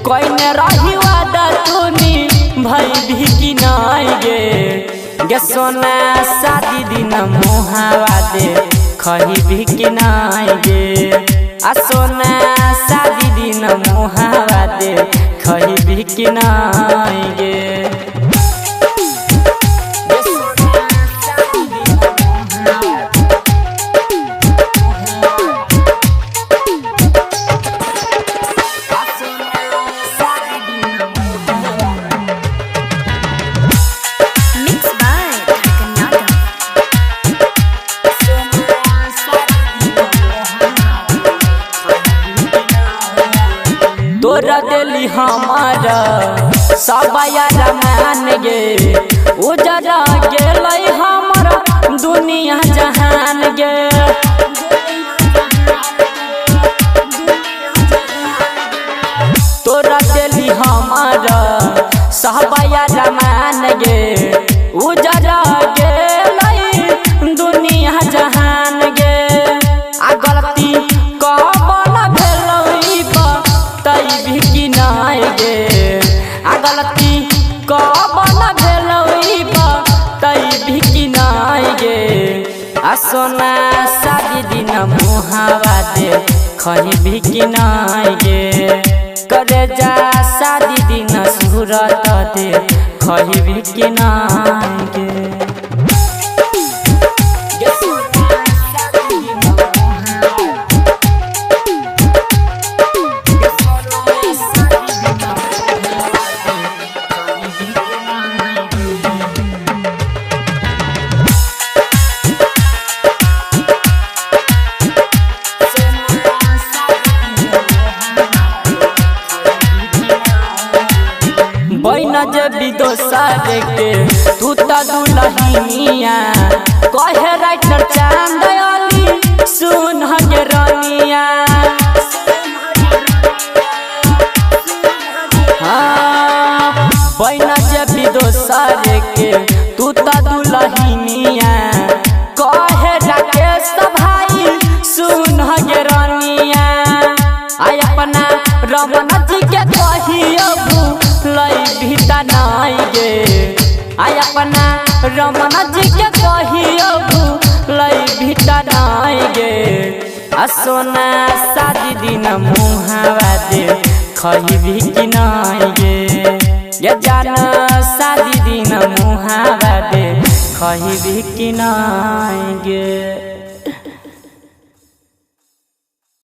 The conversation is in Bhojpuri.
कोई न रही वादा तूनी भाई भी कि नहीं गे सोना शादी दिन मुहावा दे खही भी कि नहीं गे आ सोना शादी दिन मुहावा दे खही भी कि नहीं गे तोरा दिली हमारा सब यार मान गे उजरा गेलै हमारा दुनिया जहान गे तोरा दिली हमारा सब यार मान गे उजरा गेलै दुनिया जहान गे आ गलती गलती कबन भेलई तई भी कि नहीं गे आ सोना शादी दिन मुहावा दे खही भी कि नहीं गे करे जा शादी दिन सूरत दे खही भी कि नहीं गे बहना जब दोसर के तू तो दुल्हनिया कहे राइटर चांद अली सुन गे रानिया हाँ बहना जब दोसर के तू तो दुल्हनिया कहे राकेश भाई सुन गे रानिया आय अपना रमन जी के कहियो लई भीता नहीं गे आय अपना रमन जी के कहियो लई भीता नहीं गे आ सोना शादी दिन मुहावा दे खही भी कि नहीं गे ये जान शादी दिन मुहावा दे खही भी कि नहीं गे।